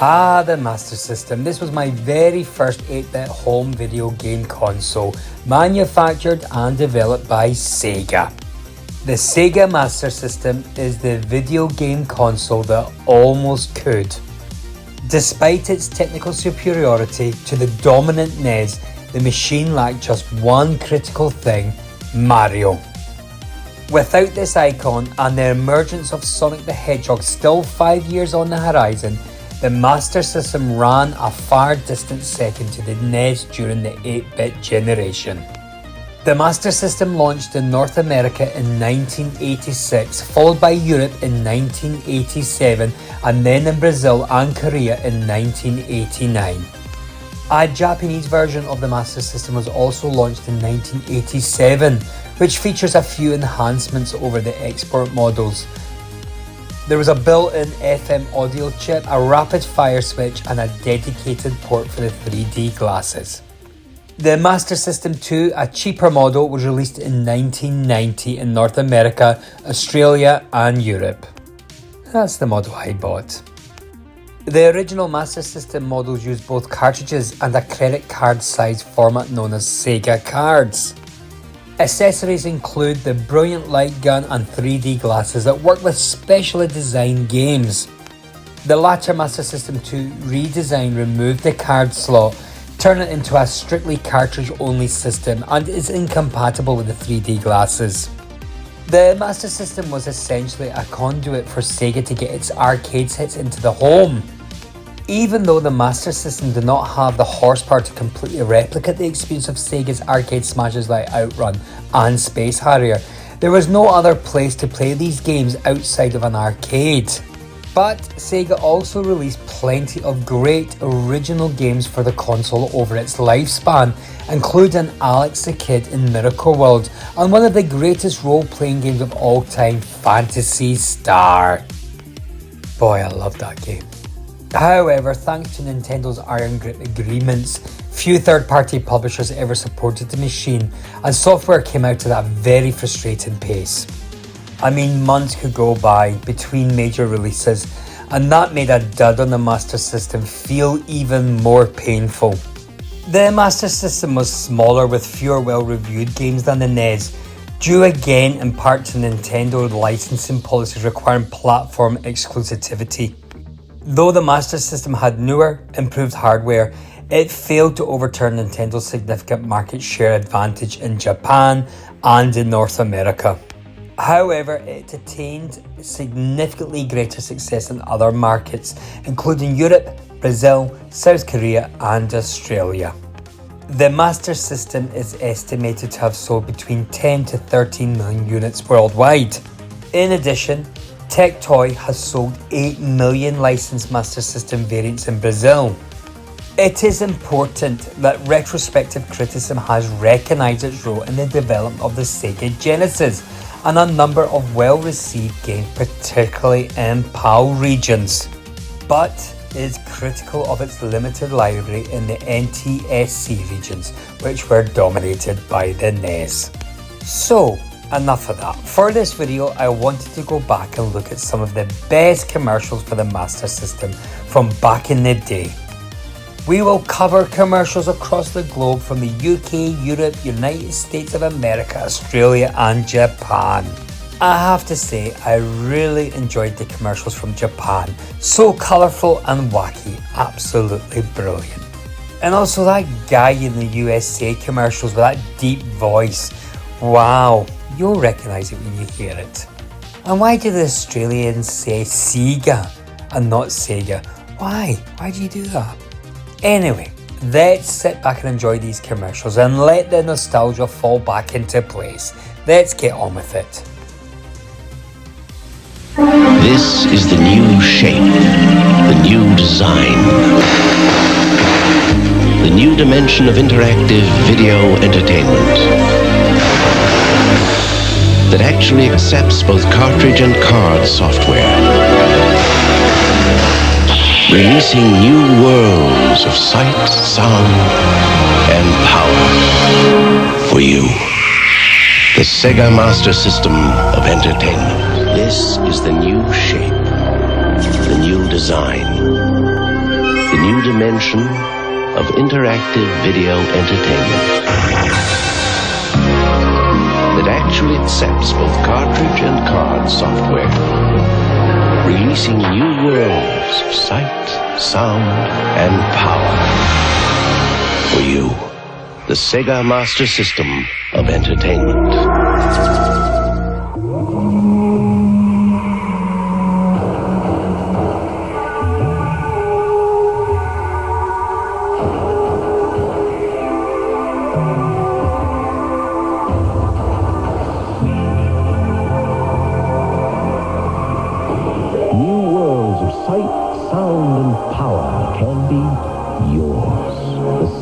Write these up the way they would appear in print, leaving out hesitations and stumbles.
Ah, the Master System. This was my very first 8-bit home video game console, manufactured and developed by Sega. The Sega Master System is the video game console that almost could. Despite its technical superiority to the dominant NES, the machine lacked just one critical thing: Mario. Without this icon and the emergence of Sonic the Hedgehog still 5 years on the horizon, the Master System ran a far distant second to the NES during the 8-bit generation. The Master System launched in North America in 1986, followed by Europe in 1987, and then in Brazil and Korea in 1989. A Japanese version of the Master System was also launched in 1987, which features a few enhancements over the export models. There was a built-in FM audio chip, a rapid-fire switch, and a dedicated port for the 3D glasses. The Master System 2, a cheaper model, was released in 1990 in North America, Australia, and Europe. That's the model I bought. The original Master System models used both cartridges and a credit card size format known as Sega cards. Accessories include the brilliant light gun and 3D glasses that work with specially designed games. The latter Master System 2 redesign removed the card slot, turning it into a strictly cartridge-only system, and is incompatible with the 3D glasses. The Master System was essentially a conduit for Sega to get its arcade hits into the home. Even though the Master System did not have the horsepower to completely replicate the experience of Sega's arcade smashes like Outrun and Space Harrier, there was no other place to play these games outside of an arcade. But Sega also released plenty of great original games for the console over its lifespan, including Alex the Kid in Miracle World and one of the greatest role-playing games of all time, Phantasy Star. Boy, I love that game. However, thanks to Nintendo's Iron Grip agreements, few third-party publishers ever supported the machine, and software came out at a very frustrating pace. I mean, months could go by between major releases, and that made a dud on the Master System feel even more painful. The Master System was smaller with fewer well-reviewed games than the NES, due again in part to Nintendo licensing policies requiring platform exclusivity. Though the Master System had newer, improved hardware, it failed to overturn Nintendo's significant market share advantage in Japan and in North America. However, it attained significantly greater success in other markets, including Europe, Brazil, South Korea, and Australia. The Master System is estimated to have sold between 10 to 13 million units worldwide. In addition, Tectoy has sold 8 million licensed Master System variants in Brazil. It is important that retrospective criticism has recognised its role in the development of the Sega Genesis and a number of well-received games, particularly in PAL regions, but is critical of its limited library in the NTSC regions, which were dominated by the NES. So, enough of that. For this video, I wanted to go back and look at some of the best commercials for the Master System from back in the day. We will cover commercials across the globe from the UK, Europe, United States of America, Australia and Japan. I have to say, I really enjoyed the commercials from Japan. So colourful and wacky, absolutely brilliant. And also that guy in the USA commercials with that deep voice. Wow. You'll recognise it when you hear it. And why do the Australians say Seega and not Sega? Why? Why do you do that? Anyway, let's sit back and enjoy these commercials and let the nostalgia fall back into place. Let's get on with it. This is the new shape, the new design, the new dimension of interactive video entertainment that actually accepts both cartridge and card software, releasing new worlds of sight, sound, and power for you. The Sega Master System of Entertainment. This is the new shape, the new design, the new dimension of interactive video entertainment that actually accepts both cartridge and card software, releasing new worlds of sight, sound, and power for you. The Sega Master System of Entertainment.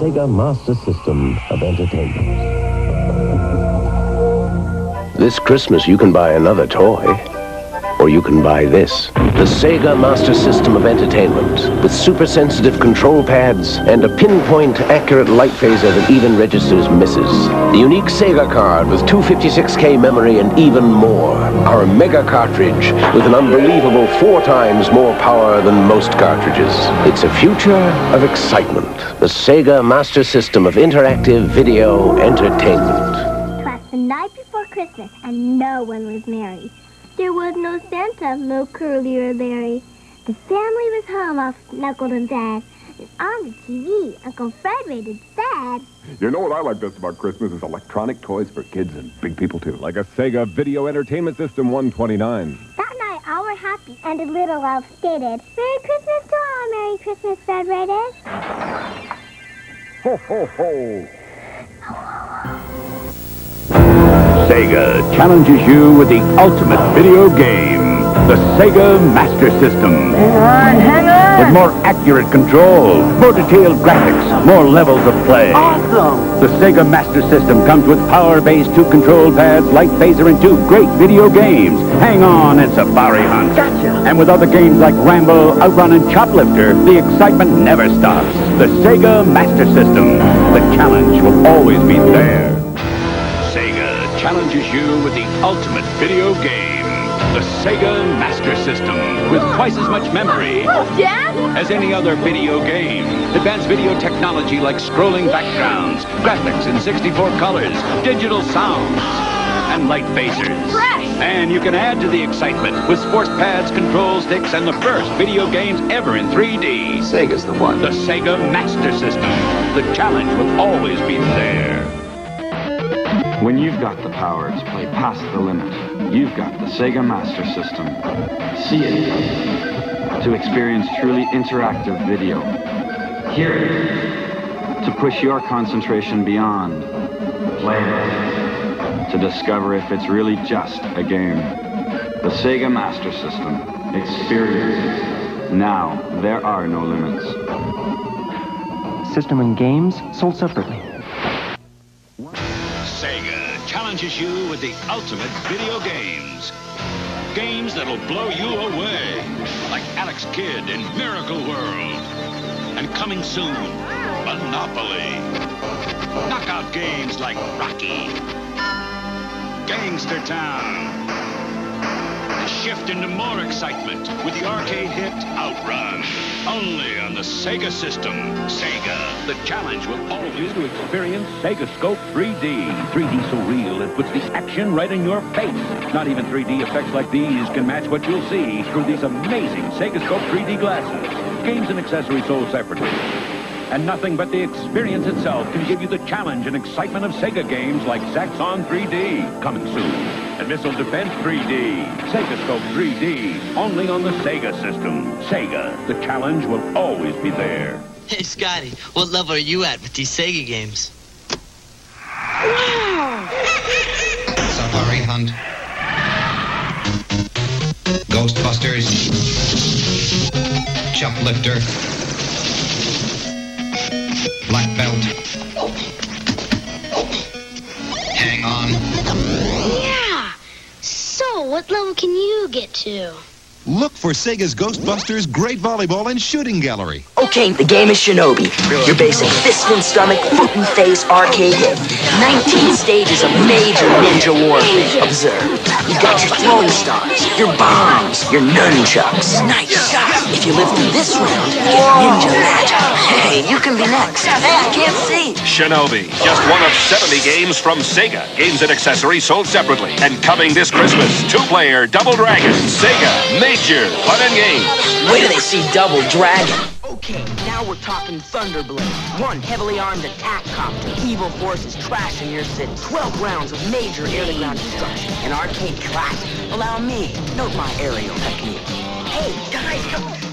Sega Master System of Entertainment. This Christmas you can buy another toy, or you can buy this. The Sega Master System of Entertainment, with super sensitive control pads and a pinpoint accurate light phaser that even registers misses. The unique Sega card with 256K memory and even more. Our mega cartridge with an unbelievable 4 times more power than most cartridges. It's a future of excitement. The Sega Master System of Interactive Video Entertainment. 'Twas the night before Christmas and no one was merry. There was no Santa, no Curly or Larry. The family was home all snuggled in bed. And on the TV, Uncle Fred rated sad. You know what I like best about Christmas is electronic toys for kids and big people too. Like a Sega Video Entertainment System 129. That night, all were happy and a little elf stated, "Merry Christmas to all, Merry Christmas, Fred rated." Ho, ho, ho. Sega challenges you with the ultimate video game, the Sega Master System. Hang on! With more accurate control, more detailed graphics, more levels of play. Awesome! The Sega Master System comes with power-based 2 control pads, light phaser, and 2 great video games. Hang on and Safari Hunt. Gotcha! And with other games like Rambo, Outrun, and Choplifter, the excitement never stops. The Sega Master System. The challenge will always be there. Sega challenges you with the ultimate video game, the Sega Master System, with twice as much memory Dad? as any other video game. Advanced video technology like scrolling backgrounds, graphics in 64 colors, digital sounds, and light phasers. Fresh! And you can add to the excitement with sports pads, control sticks, and the first video games ever in 3D. Sega's the one. The Sega Master System. The challenge will always be there. When you've got the power to play past the limit, you've got the Sega Master System. See it. To experience truly interactive video. Hear it. To push your concentration beyond. Play it. To discover if it's really just a game. The Sega Master System. Experience it. Now, there are no limits. System and games sold separately. Sega challenges you with the ultimate video games. Games that'll blow you away. Like Alex Kidd in Miracle World. And coming soon, Monopoly. Knockout games like Rocky. Gangster Town. A shift into more excitement with the arcade hit Outrun. Only on the Sega System. Sega, the challenge will always to experience Sega Scope 3D. 3D so real it puts the action right in your face. Not even 3D effects like these can match what you'll see through these amazing Sega Scope 3D glasses. Games and accessories sold separately. And nothing but the experience itself can give you the challenge and excitement of Sega games like Zaxxon 3D, coming soon, and Missile Defense 3D, Sega Scope 3D, only on the Sega System. Sega, the challenge will always be there. Hey, Scotty, what level are you at with these Sega games? Wow! Safari Hunt. Ghostbusters, Shoplifter, Black Belt, Hang On. Yeah! So, what level can you get to? Look for Sega's Ghostbusters Great Volleyball and Shooting Gallery. Okay, the game is Shinobi. Your basic fist and stomach, foot and face arcade hit. 19 stages of major ninja warfare. Observe. You've got your throwing stars, your bombs, your nunchucks. Nice shot. If you live through this round, you get ninja magic. Hey, you can be next. Hey, I can't see. Shinobi, just one of 70 games from Sega. Games and accessories sold separately. And coming this Christmas, two-player Double Dragon, Sega, Major Fun and Games. Wait till they see Double Dragon. Okay, now we're talking Thunderblade. One heavily armed attack copter. Evil forces trashing your city. 12 rounds of major air-to-ground destruction. An arcade classic. Allow me. Note my aerial technique. Hey, guys,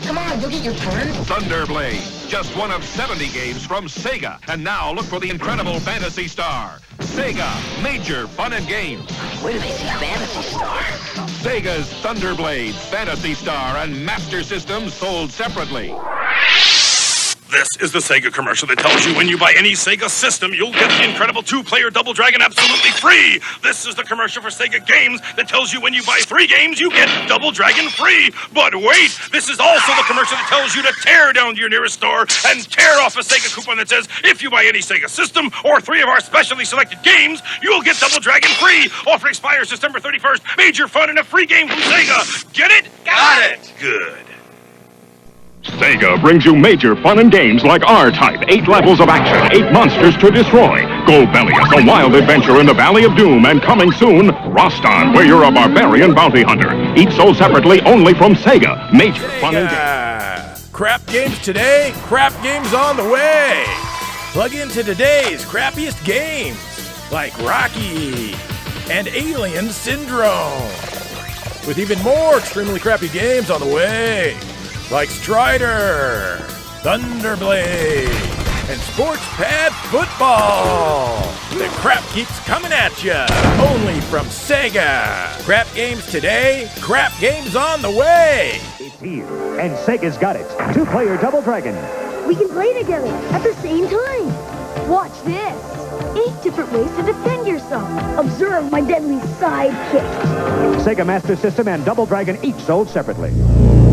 come on, you'll get your turn. Thunderblade, just one of 70 games from Sega. And now look for the incredible Fantasy Star. Sega, Major Fun and Games. Where do they see Fantasy Star? Sega's Thunderblade, Fantasy Star, and Master System sold separately. This is the Sega commercial that tells you when you buy any Sega system, you'll get the incredible two-player Double Dragon absolutely free. This is the commercial for Sega games that tells you when you buy 3 games, you get Double Dragon free. But wait, this is also the commercial that tells you to tear down to your nearest store and tear off a Sega coupon that says, if you buy any Sega system or 3 of our specially selected games, you'll get Double Dragon free. Offer expires December 31st. Major fun and a free game from Sega. Get it? Got it. Good. Sega brings you major fun and games like R-Type, 8 levels of action, 8 monsters to destroy. Golbellius, a wild adventure in the Valley of Doom, and coming soon, Roston, where you're a barbarian bounty hunter. Each sold separately only from Sega. Major fun and games. Crap games today, crap games on the way. Plug into today's crappiest games, like Rocky and Alien Syndrome, with even more extremely crappy games on the way, like Strider, Thunderblade, and Sports Pad Football. The crap keeps coming at ya, only from Sega. Crap games today, crap games on the way. It's here, and Sega's got it. Two-player Double Dragon. We can play together at the same time. Watch this. 8 different ways to defend yourself. Observe my deadly sidekick. Sega Master System and Double Dragon each sold separately.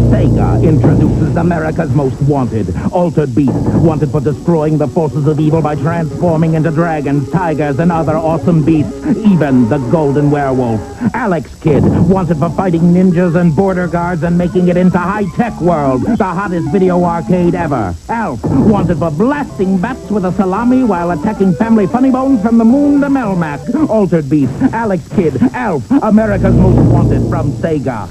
Sega introduces America's most wanted, Altered Beast, wanted for destroying the forces of evil by transforming into dragons, tigers, and other awesome beasts, even the Golden Werewolf. Alex Kidd, wanted for fighting ninjas and border guards and making it into high-tech world, the hottest video arcade ever. Alf, wanted for blasting bats with a salami while attacking family funny bones from the moon to Melmac. Altered Beast, Alex Kidd, Alf, America's most wanted from Sega.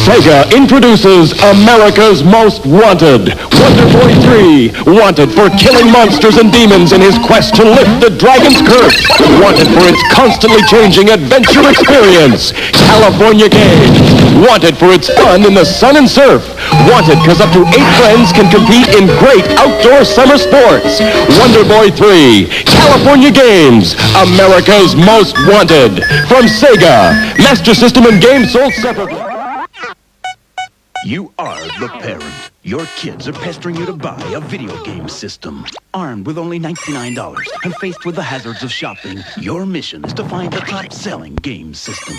Sega introduces America's Most Wanted, Wonder Boy 3, wanted for killing monsters and demons in his quest to lift the dragon's curse, wanted for its constantly changing adventure experience, California Games, wanted for its fun in the sun and surf, wanted because up to 8 friends can compete in great outdoor summer sports, Wonder Boy 3, California Games, America's Most Wanted, from Sega, Master System and games sold separately. You are the parent. Your kids are pestering you to buy a video game system. Armed with only $99 and faced with the hazards of shopping, your mission is to find the top-selling game system.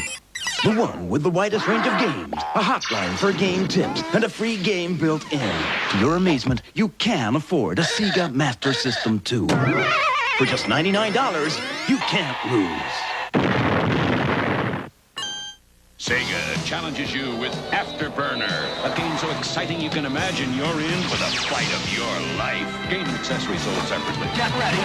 The one with the widest range of games, a hotline for game tips, and a free game built in. To your amazement, you can afford a Sega Master System 2. For just $99, you can't lose. Sega challenges you with Afterburner, a game so exciting you can imagine you're in for the fight of your life. Game and accessories sold separately. Get ready.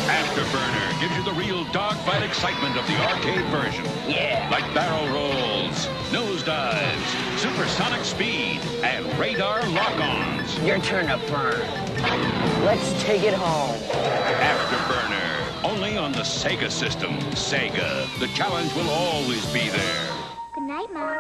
Afterburner gives you the real dogfight excitement of the arcade version. Yeah. Like barrel rolls, nosedives, supersonic speed, and radar lock-ons. Your turn to burn. Let's take it home. Afterburner, only on the Sega system. Sega, the challenge will always be there. Good night, Mom.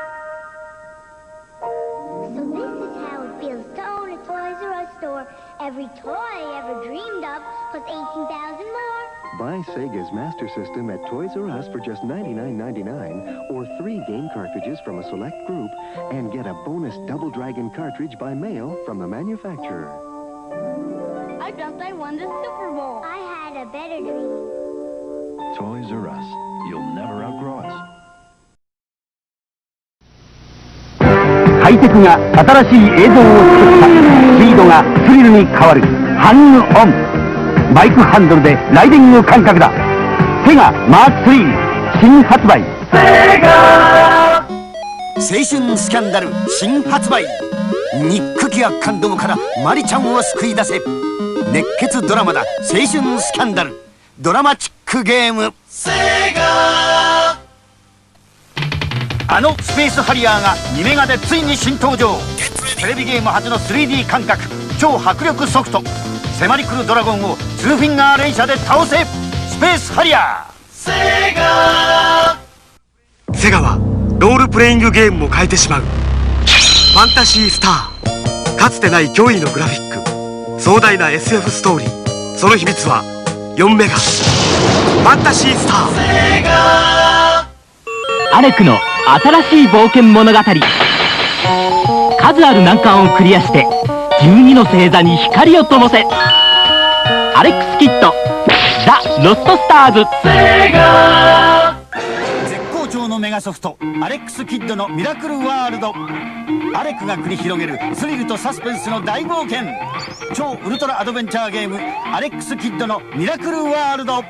So this is how it feels to own a Toys R Us store. Every toy ever dreamed of, plus 18,000 more. Buy Sega's Master System at Toys R Us for just $99.99 or 3 game cartridges from a select group and get a bonus Double Dragon cartridge by mail from the manufacturer. I dreamt I won the Super Bowl. I had a better dream. Toys R Us. You'll never outgrow us. ハイテクが新しい映像を作ったスピードがスリルに変わるハングオンバイクハンドルでライディング感覚だセガマーク3新発売セガ青春スキャンダル新発売ニックキア感動からマリちゃんを救い出せ熱血ドラマだ青春スキャンダルドラマチックゲームセガあのスペースハリアーが2メガでついに新登場テレビゲーム初の 3D 感覚超迫力ソフト迫り来るドラゴンをツーフィンガー連射で倒せスペースハリアーセガはロールプレイングゲームも変えてしまうファンタジースターかつてない驚異のグラフィック壮大な SF ストーリーその秘密は4メガファンタジースターアレクの新しい冒険物語数ある難関をクリアして12の星座に光を灯せアレックスキッドザ・ロストスターズ絶好調のメガソフトアレックスキッドのミラクルワールドアレックが繰り広げるスリルとサスペンスの大冒険超ウルトラアドベンチャーゲームアレックスキッドのミラクルワールド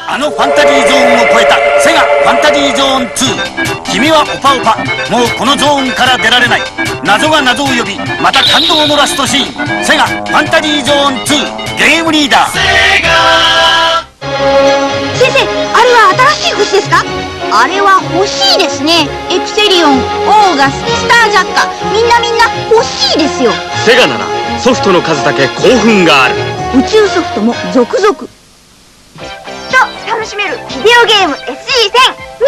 あのファンタジーゾーンを超えたセガファンタジーゾーン2君はオパオパもうこのゾーンから出られない謎が謎を呼びまた感動のラストシーンセガファンタジーゾーン2ゲームリーダーセガ先生あれは新しい星ですかあれは欲しいですねエクセリオンオーガススタージャッカみんな欲しいですよセガならソフトの数だけ興奮がある宇宙ソフトも続々と楽しめるビデオゲーム SG1000 に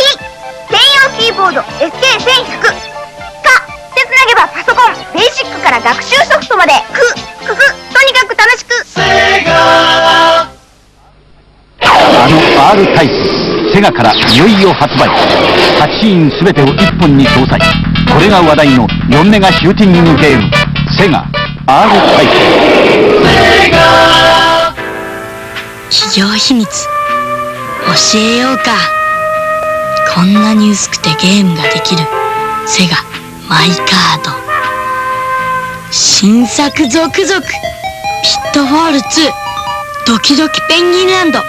専用キーボード SK1100 か手つなげばパソコンベーシックから学習ソフトまでとにかく楽しくセガあの R タイプセガからいよいよ発売8シーン全てを1本に搭載これが話題の4メガシューティングゲームセガ R タイプセガ企業秘密教えようかこんなに薄くてゲームができるセガマイカード新作続々ピットフォール2ドキドキペンギンランド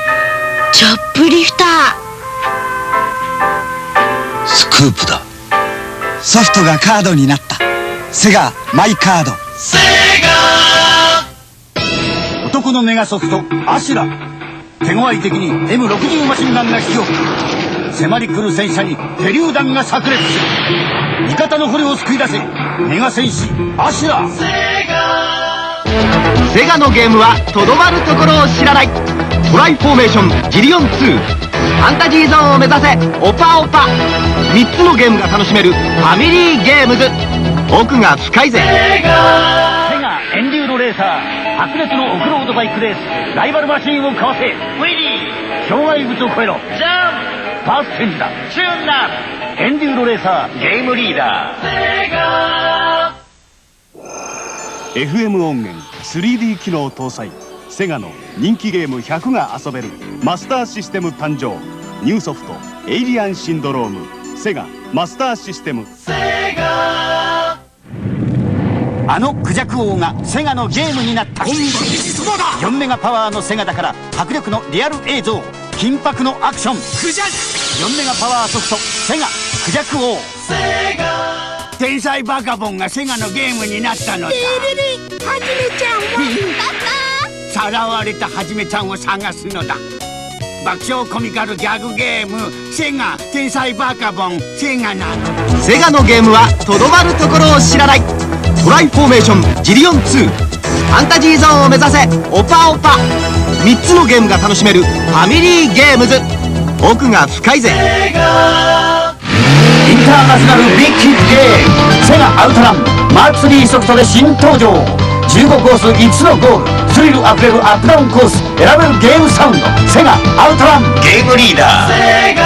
チョップリフタースクープだソフトがカードになったセガマイカードセガ男のメガソフトアシュラ手強い敵に M60 マシンガンが引き寄せ迫り来る戦車に手榴弾が炸裂する味方の捕虜を救い出せメガ戦士アシュラセガのゲームはとどまるところを知らないトライフォーメーションジリオン2ファンタジーゾーンを目指せオパオパ3つのゲームが楽しめるファミリーゲームズ奥が深いぜセガエンデューロレーサー白熱のオフロードバイクレースライバルマシンをかわせウィリー障害物を越えろジャンプパステンだチューンだエンデューロレーサーゲームリーダーセガ FM 音源 3D 機能搭載セガの人気ゲーム100が遊べるマスターシステム誕生ニューソフトエイリアンシンドロームセガマスターシステムセガあのクジャク王がセガのゲームになった4メガパワーのセガだから迫力のリアル映像緊迫のアクション4メガパワーソフトセガクジャク王セガ天才バカボンがセガのゲームになったのだはじめちゃんはさらわれたはじめちゃんを探すのだ爆笑コミカルギャグゲームセガ天才バカボンセガなのセガのゲームはとどまるところを知らないトライフォーメーションジリオン2ファンタジーゾーンを目指せオパオパ3つのゲームが楽しめるファミリーゲームズ奥が深いぜセガインターナショナルビッグゲームセガアウトランマーク3ソフトで新登場15コース5つのゴールスリルあふれるアップダウンコース、選べるゲームサウンド、セガアウトランゲームリーダー。セガ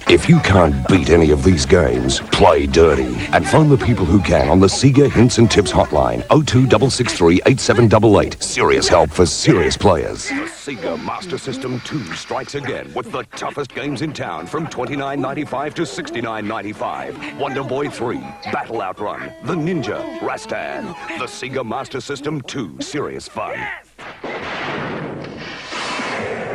If you can't beat any of these games, play dirty. And phone the people who can on the Seega Hints and Tips hotline, 026638788. Serious help for serious players. The Seega Master System 2 strikes again with the toughest games in town from $29.95 to $69.95. Wonder Boy 3, Battle Outrun, The Ninja, Rastan. The Seega Master System 2, serious fun.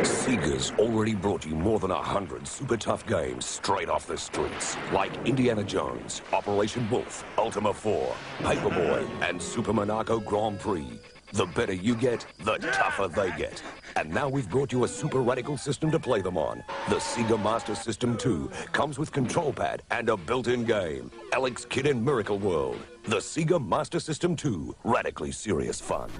Sega's already brought you more than 100 super tough games straight off the streets, like Indiana Jones, Operation Wolf, Ultima 4, Paperboy, and Super Monaco Grand Prix. The better you get, the tougher they get. And now we've brought you a super radical system to play them on. The Sega Master System 2 comes with control pad and a built-in game. Alex Kidd in Miracle World. The Sega Master System 2, radically serious fun.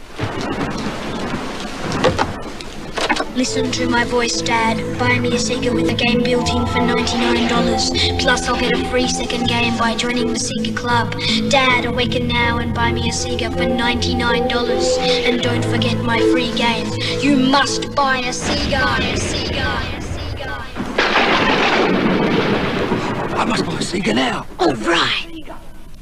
Listen to my voice, Dad. Buy me a Sega with a game built in for $99. Plus, I'll get a free second game by joining the Sega Club. Dad, awaken now and buy me a Sega for $99. And don't forget my free game. You must buy a Sega. I must buy a Sega now. All right.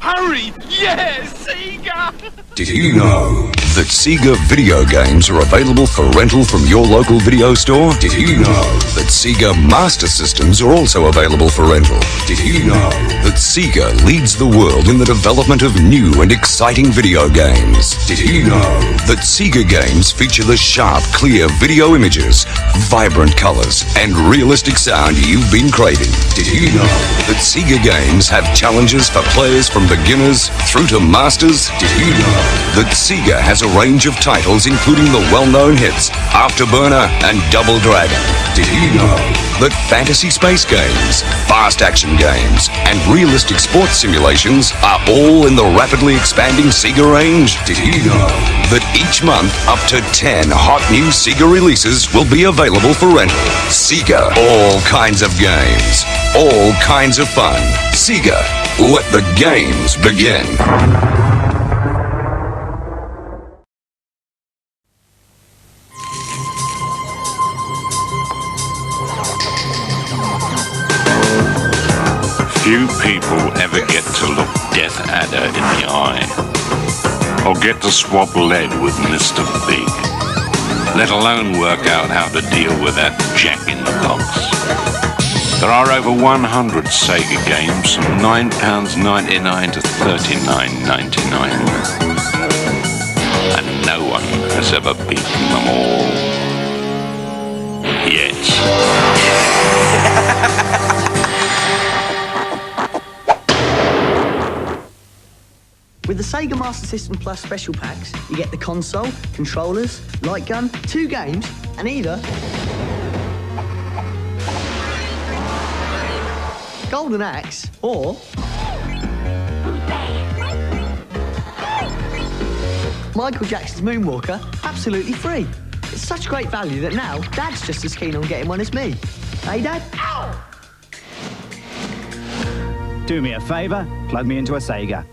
Hurry! Yes, Sega! Did you know that Sega video games are available for rental from your local video store? Did you know that Sega Master Systems are also available for rental? Did you know that Sega leads the world in the development of new and exciting video games? Did you know that Sega games feature the sharp, clear video images, vibrant colors, and realistic sound you've been craving? Did you know that Sega games have challenges for players from beginners through to masters? Did you know that Sega has a range of titles including the well-known hits Afterburner and Double Dragon? Did you know that fantasy space games, fast action games, and realistic sports simulations are all in the rapidly expanding Sega range? Did you know that each month up to 10 hot new Sega releases will be available for rental? Sega, all kinds of games, all kinds of fun. Sega, let the games begin. Few people ever get to look Death Adder in the eye, or get to swap lead with Mr. Big, let alone work out how to deal with that Jack-in-the-Box. There are over 100 Sega games from £9.99 to $39.99. And no one has ever beaten them all. Yet. With the Sega Master System Plus special packs, you get the console, controllers, light gun, 2 games, and either Golden Axe or Michael Jackson's Moonwalker absolutely free. It's such great value that now Dad's just as keen on getting one as me. Hey, Dad? Ow! Do me a favour, plug me into a Sega.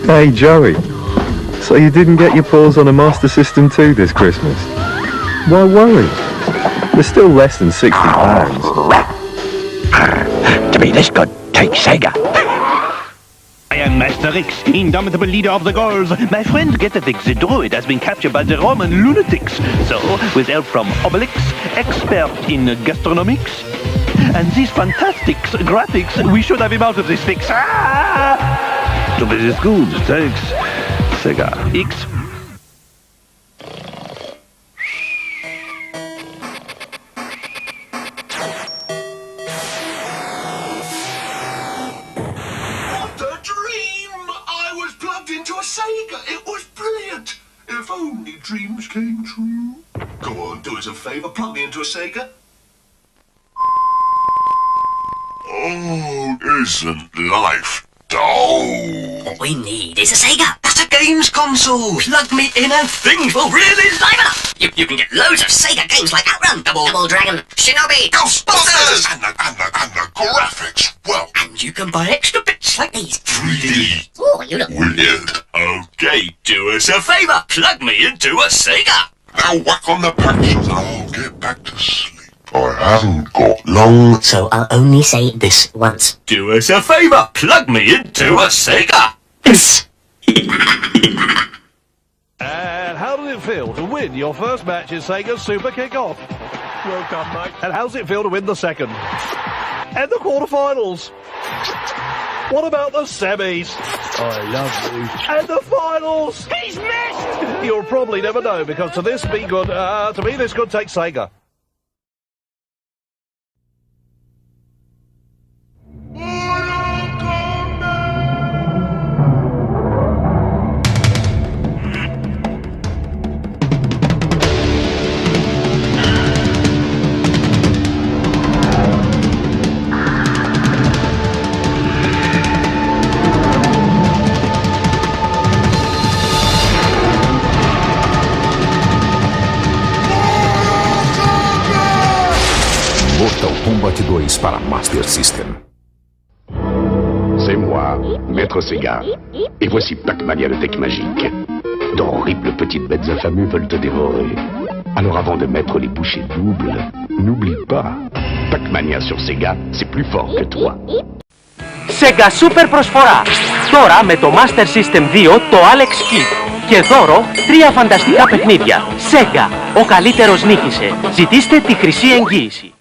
Hey Joey, so you didn't get your paws on a Master System 2 this Christmas? Why worry? They're still less than £60. To be this good, take Sega. I am Master X, indomitable leader of the Gauls. My friend Getavix the Druid has been captured by the Roman lunatics. So, with help from Obelix, expert in gastronomics, and these fantastic graphics, we should have him out of this fix. To be this good, thanks. Sega X. What a dream! I was plugged into a Sega. It was brilliant. If only dreams came true. Go on, do us a favour. Plug me into a Sega. Oh, isn't life What we need is a Sega. That's a games console. Plug me in and things will really liven up. You can get loads of Sega games like Outrun, Double Dragon, Shinobi, Ghostbusters, and the graphics. Well, and you can buy extra bits like these. 3D. Oh, you look Weird. Okay, do us a favor. Plug me into a Sega. Now whack on the patches and I'll get back to sleep. I haven't got long. So I'll only say this once. Do us a favor. Plug me into a Sega. And how did it feel to win your first match in Sega's Super Kick-Off? Well done, mate. And how's it feel to win the second? And the quarterfinals? What about the semis? I love you. And the finals? He's missed! You'll probably never know, because to me this could take Sega. Mortal Kombat 2 para Master System. C'est moi, Maître Sega. Et voici Pac-Mania le tech magique. D'horribles petites bêtes affamées veulent te dévorer. Alors avant de mettre les bouchées doubles, n'oublie pas, Pac-Mania sur Sega, c'est plus fort que toi. Sega Super προσφορά. Τώρα με το Master System 2 το Alex Kidd. Και δώρο 3 φανταστικά παιχνίδια. Sega, ο καλύτερος νίκησε. Ζητήστε τη χρυσή εγγύηση.